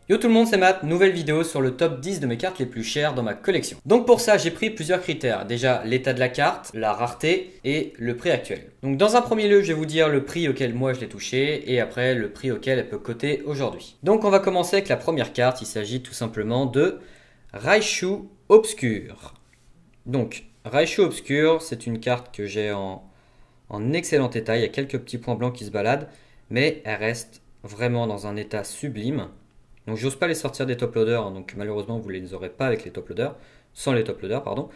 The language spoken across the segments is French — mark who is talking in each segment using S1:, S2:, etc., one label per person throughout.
S1: Yo tout le monde, c'est Matt, nouvelle vidéo sur le top 10 de mes cartes les plus chères dans ma collection. Donc pour ça, j'ai pris plusieurs critères. Déjà, l'état de la carte, la rareté et le prix actuel. Donc dans un premier lieu, je vais vous dire le prix auquel moi je l'ai touché et après le prix auquel elle peut coter aujourd'hui. Donc on va commencer avec la première carte, il s'agit tout simplement de Raichu Obscur. Donc Raichu Obscur, c'est une carte que j'ai en excellent état, il y a quelques petits points blancs qui se baladent, mais elle reste vraiment dans un état sublime. Donc j'ose pas les sortir des top loaders, hein, donc malheureusement vous les aurez pas avec les top loaders, sans les top loaders pardon.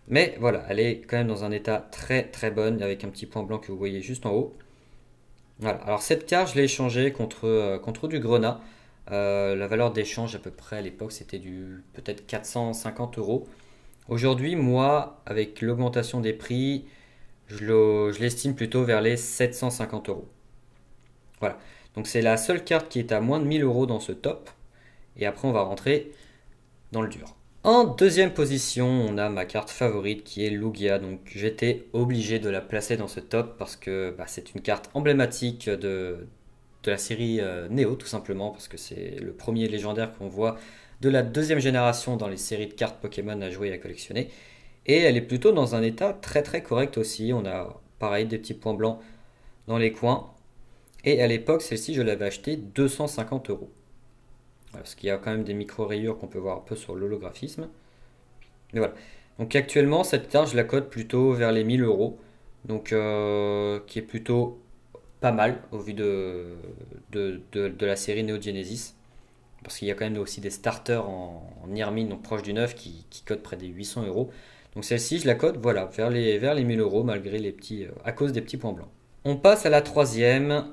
S1: Mais voilà, elle est quand même dans un état très très bon, avec un petit point blanc que vous voyez juste en haut. Voilà, alors cette carte je l'ai échangée contre du grenat. La valeur d'échange à peu près à l'époque c'était du peut-être 450 euros. Aujourd'hui moi avec l'augmentation des prix je l'estime plutôt vers les 750 euros. Voilà, donc c'est la seule carte qui est à moins de 1000 euros dans ce top. Et après, on va rentrer dans le dur. En deuxième position, on a ma carte favorite qui est Lugia. Donc j'étais obligé de la placer dans ce top parce que c'est une carte emblématique de la série Neo, tout simplement. Parce que c'est le premier légendaire qu'on voit de la deuxième génération dans les séries de cartes Pokémon à jouer et à collectionner. Et elle est plutôt dans un état très très correct aussi. On a pareil des petits points blancs dans les coins. Et à l'époque, celle-ci, je l'avais achetée 250 euros. Parce qu'il y a quand même des micro-rayures qu'on peut voir un peu sur l'holographisme. Mais voilà. Donc actuellement, cette carte, je la cote plutôt vers les 1000 euros. Donc, qui est plutôt pas mal au vu de la série Neo Genesis. Parce qu'il y a quand même aussi des starters en Nirmine, donc proche du 9, qui cotent près des 800 euros. Donc celle-ci, je la cote voilà, vers les 1000 euros, malgré les petits, à cause des petits points blancs. On passe à la troisième.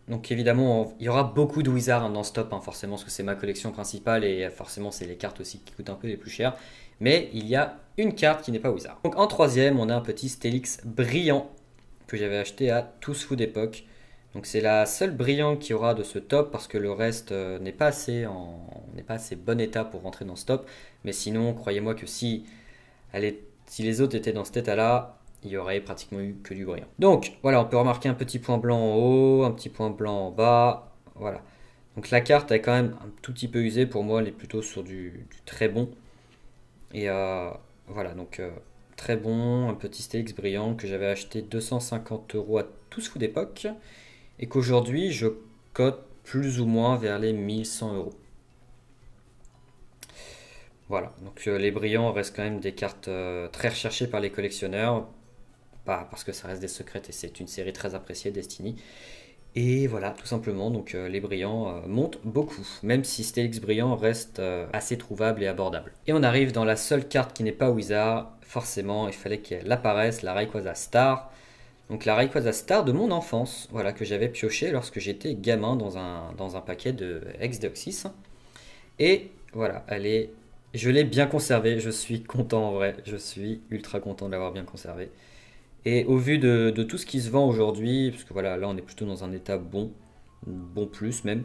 S1: Donc évidemment, il y aura beaucoup de Wizards dans ce top, forcément, parce que c'est ma collection principale et forcément c'est les cartes aussi qui coûtent un peu les plus chères. Mais il y a une carte qui n'est pas Wizard. Donc en troisième, on a un petit Steelix brillant que j'avais acheté à Tous Fous d'époque. Donc c'est la seule brillante qu'il y aura de ce top parce que le reste n'est pas assez bon état pour rentrer dans ce top. Mais sinon, croyez-moi que si les autres étaient dans cet état-là, il y aurait pratiquement eu que du brillant. Donc voilà, on peut remarquer un petit point blanc en haut, un petit point blanc en bas. Voilà. Donc la carte est quand même un tout petit peu usée. Pour moi, elle est plutôt sur du très bon. Et voilà, donc très bon, un petit Steelix brillant que j'avais acheté 250 euros à Tous Fous d'époque. Et qu'aujourd'hui, je cote plus ou moins vers les 1100 euros. Voilà, donc les brillants restent quand même des cartes très recherchées par les collectionneurs. Parce que ça reste des secrets et c'est une série très appréciée, Destiny. Et voilà, tout simplement, donc les brillants montent beaucoup, même si Steelix brillant reste assez trouvable et abordable. Et on arrive dans la seule carte qui n'est pas Wizard, forcément, il fallait qu'elle apparaisse, la Rayquaza Star. Donc la Rayquaza Star de mon enfance, voilà, que j'avais pioché lorsque j'étais gamin dans un paquet de Ex-Deoxys. Et voilà, je l'ai bien conservée, je suis content en vrai, je suis ultra content de l'avoir bien conservée. Et au vu de tout ce qui se vend aujourd'hui, parce que voilà, là on est plutôt dans un état bon plus même.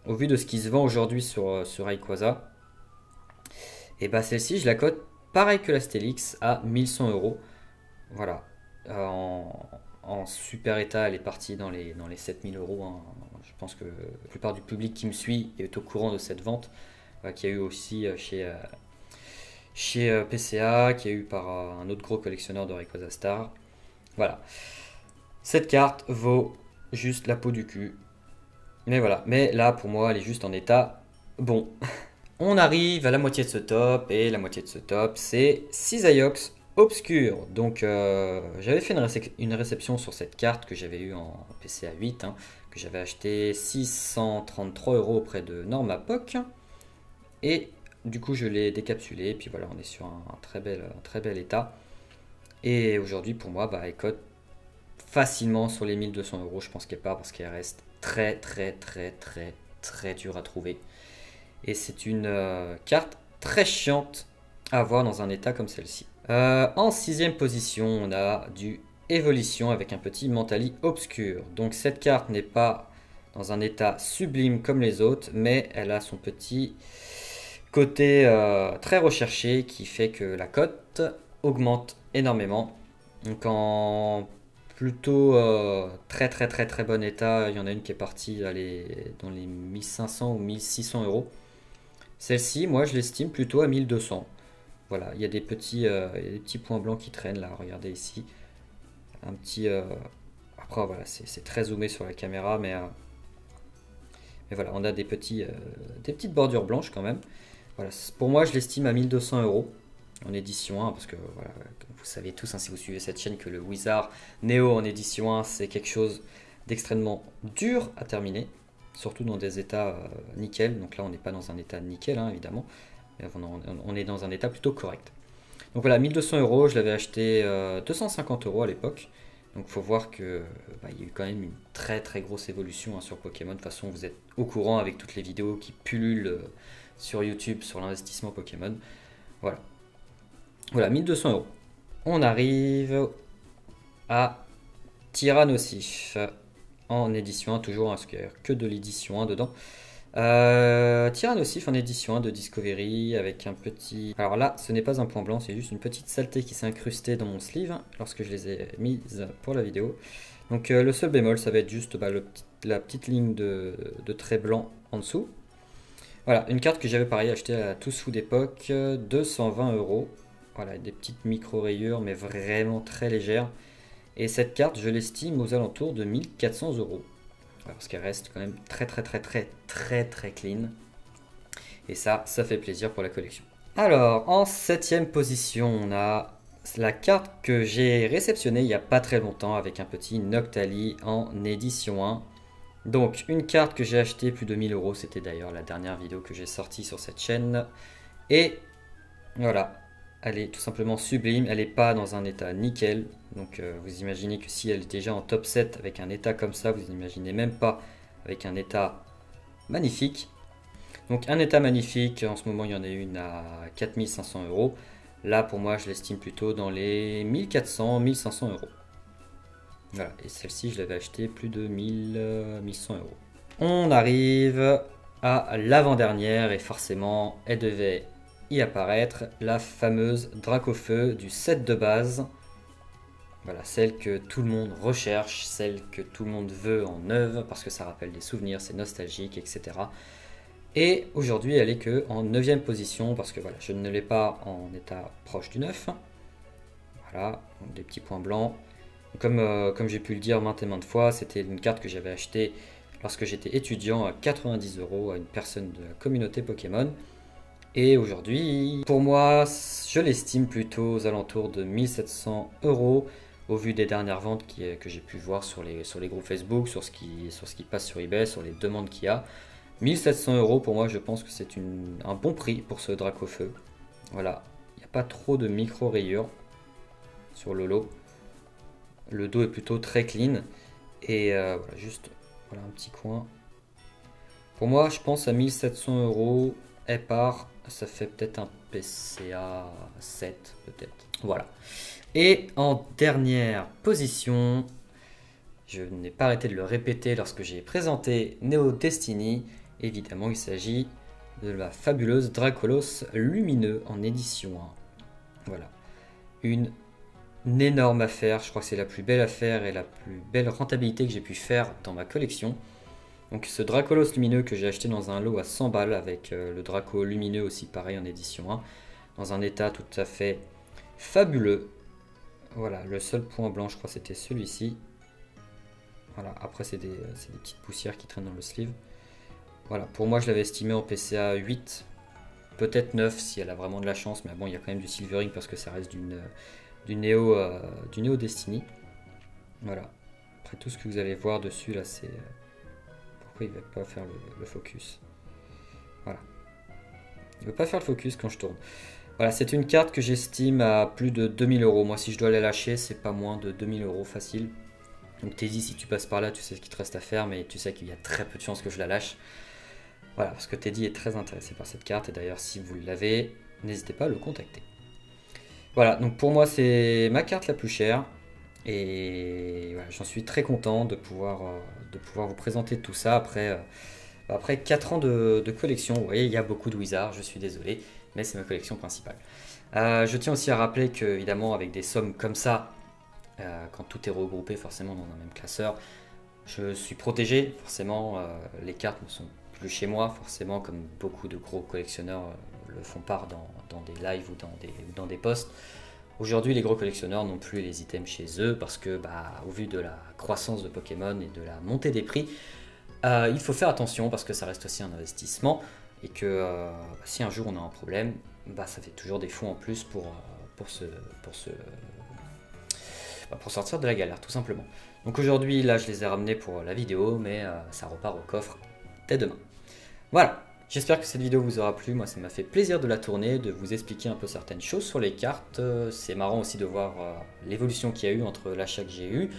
S1: Au vu de ce qui se vend aujourd'hui sur Rayquaza, et celle-ci je la cote pareil que la Steelix à 1100 euros. Voilà, en super état elle est partie dans les 7000 euros. Je pense que la plupart du public qui me suit est au courant de cette vente, qu'il y a eu aussi chez PCA, qui est eu par un autre gros collectionneur de Rayquaza Star. Voilà. Cette carte vaut juste la peau du cul. Mais voilà. Mais là, pour moi, elle est juste en état bon. On arrive à la moitié de ce top. Et la moitié de ce top, c'est Cisaiox Obscur. Donc, j'avais fait une réception sur cette carte que j'avais eu en PCA 8. Que j'avais acheté 633 euros auprès de Normapoc. Et du coup, je l'ai décapsulé, et puis voilà, on est sur un très bel état. Et aujourd'hui, pour moi, elle cote facilement sur les 1200 euros. Je pense qu'elle part parce qu'elle reste très dure à trouver. Et c'est une carte très chiante à avoir dans un état comme celle-ci. En sixième position, on a du Évolution avec un petit Mentali Obscur. Donc cette carte n'est pas dans un état sublime comme les autres, mais elle a son petit côté très recherché qui fait que la cote augmente énormément. Donc en plutôt très très très très bon état. Il y en a une qui est partie dans les 1500 ou 1600 euros. Celle-ci, moi je l'estime plutôt à 1200. Voilà, il y a des petits points blancs qui traînent là, regardez ici. Un petit... Après voilà, c'est très zoomé sur la caméra, mais voilà, on a des petites bordures blanches quand même. Voilà, pour moi je l'estime à 1200 euros en édition 1, parce que voilà, vous savez tous, hein, si vous suivez cette chaîne, que le Wizard Neo en édition 1, c'est quelque chose d'extrêmement dur à terminer, surtout dans des états nickel. Donc là on n'est pas dans un état nickel, hein, évidemment, mais on est dans un état plutôt correct. Donc voilà, 1200 euros, je l'avais acheté 250 euros à l'époque. Donc il faut voir que il y a eu quand même une très très grosse évolution, hein, sur Pokémon. De toute façon, vous êtes au courant avec toutes les vidéos qui pullulent sur YouTube sur l'investissement Pokémon. Voilà. Voilà, 1200 euros. On arrive à Tyrannosif en édition 1, toujours, hein, parce qu'il n'y a que de l'édition 1 dedans. Tyrannosif en édition 1 de Discovery avec un petit... Alors là, ce n'est pas un point blanc, c'est juste une petite saleté qui s'est incrustée dans mon sleeve lorsque je les ai mises pour la vidéo. Donc le seul bémol, ça va être juste la petite ligne de trait blanc en dessous. Voilà, une carte que j'avais pareil achetée à tous sous d'époque, 220 euros. Voilà, des petites micro-rayures, mais vraiment très légères. Et cette carte, je l'estime aux alentours de 1400 euros. Parce qu'elle reste quand même très très très très très très clean. Et ça fait plaisir pour la collection. Alors, en 7ème position, on a la carte que j'ai réceptionnée il n'y a pas très longtemps avec un petit Noctali en édition 1. Donc, une carte que j'ai achetée plus de 1000 euros. C'était d'ailleurs la dernière vidéo que j'ai sortie sur cette chaîne. Et voilà, elle est tout simplement sublime. Elle n'est pas dans un état nickel. Donc vous imaginez que si elle est déjà en top 7 avec un état comme ça, vous n'imaginez même pas avec un état magnifique. Donc un état magnifique, en ce moment il y en a une à 4500 euros. Là pour moi je l'estime plutôt dans les 1400-1500 euros. Voilà, et celle-ci je l'avais achetée plus de 1100 euros. On arrive à l'avant-dernière et forcément elle devait y apparaître, la fameuse Dracofeu du set de base. Voilà, celle que tout le monde recherche, celle que tout le monde veut en neuve parce que ça rappelle des souvenirs, c'est nostalgique, etc. Et aujourd'hui, elle est que en 9ème position parce que voilà, je ne l'ai pas en état proche du 9. Voilà, donc des petits points blancs. Comme j'ai pu le dire maintes et maintes fois, c'était une carte que j'avais achetée lorsque j'étais étudiant à 90 euros à une personne de la communauté Pokémon. Et aujourd'hui, pour moi, je l'estime plutôt aux alentours de 1700 euros au vu des dernières ventes que j'ai pu voir sur les groupes Facebook, sur ce qui passe sur eBay, sur les demandes qu'il y a. 1700 euros pour moi, je pense que c'est un bon prix pour ce Dracofeu. Voilà, il n'y a pas trop de micro-rayures sur le lot. Le dos est plutôt très clean. Et voilà, juste voilà, un petit coin. Pour moi, je pense à 1700 euros, elle part. Ça fait peut-être un PCA 7, peut-être. Voilà. Et en dernière position, je n'ai pas arrêté de le répéter lorsque j'ai présenté Neo Destiny. Évidemment, il s'agit de la fabuleuse Dracolos Lumineux en édition 1. Voilà. Une énorme affaire. Je crois que c'est la plus belle affaire et la plus belle rentabilité que j'ai pu faire dans ma collection. Donc ce Dracolos lumineux que j'ai acheté dans un lot à 100 balles avec le Draco lumineux aussi pareil en édition 1. Dans un état tout à fait fabuleux. Voilà, le seul point blanc je crois c'était celui-ci. Voilà, après c'est des petites poussières qui traînent dans le sleeve. Voilà, pour moi je l'avais estimé en PCA 8. Peut-être 9 si elle a vraiment de la chance. Mais bon, il y a quand même du silvering parce que ça reste du Neo Destiny. Voilà. Après tout ce que vous allez voir dessus là c'est... Pourquoi il ne va pas faire le focus? Voilà. Il ne veut pas faire le focus quand je tourne. Voilà, c'est une carte que j'estime à plus de 2000 euros. Moi, si je dois la lâcher, c'est pas moins de 2000 euros facile. Donc, Teddy, si tu passes par là, tu sais ce qu'il te reste à faire, mais tu sais qu'il y a très peu de chances que je la lâche. Voilà, parce que Teddy est très intéressé par cette carte. Et d'ailleurs, si vous l'avez, n'hésitez pas à le contacter. Voilà, donc pour moi, c'est ma carte la plus chère. Et voilà, j'en suis très content de pouvoir vous présenter tout ça après 4 ans de collection. Vous voyez, il y a beaucoup de Wizards, je suis désolé, mais c'est ma collection principale. Je tiens aussi à rappeler que, évidemment, avec des sommes comme ça, Quand tout est regroupé forcément dans un même classeur, je suis protégé. Forcément, les cartes ne sont plus chez moi, forcément, comme beaucoup de gros collectionneurs le font part dans des lives ou dans des posts. Aujourd'hui, les gros collectionneurs n'ont plus les items chez eux parce que, au vu de la croissance de Pokémon et de la montée des prix, il faut faire attention parce que ça reste aussi un investissement et que si un jour on a un problème, ça fait toujours des fonds en plus pour sortir de la galère, tout simplement. Donc aujourd'hui, là, je les ai ramenés pour la vidéo, mais ça repart au coffre dès demain. Voilà. J'espère que cette vidéo vous aura plu, moi ça m'a fait plaisir de la tourner, de vous expliquer un peu certaines choses sur les cartes. C'est marrant aussi de voir l'évolution qu'il y a eu entre l'achat que j'ai eu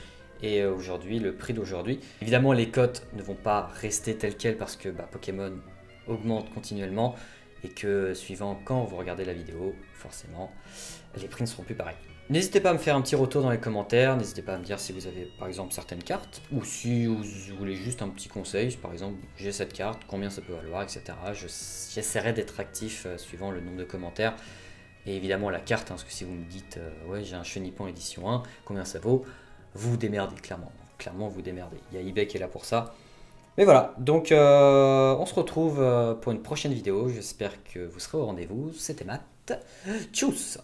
S1: et aujourd'hui, le prix d'aujourd'hui. Évidemment les cotes ne vont pas rester telles quelles parce que Pokémon augmente continuellement et que suivant quand vous regardez la vidéo, forcément, les prix ne seront plus pareils. N'hésitez pas à me faire un petit retour dans les commentaires, n'hésitez pas à me dire si vous avez par exemple certaines cartes, ou si vous voulez juste un petit conseil, par exemple j'ai cette carte, combien ça peut valoir, etc. J'essaierai d'être actif suivant le nombre de commentaires, et évidemment la carte, parce que si vous me dites ouais j'ai un Chenipan édition 1, combien ça vaut, vous vous démerdez clairement vous démerdez, il y a eBay qui est là pour ça. Mais voilà, donc on se retrouve pour une prochaine vidéo, j'espère que vous serez au rendez-vous, c'était Matt, tchuss.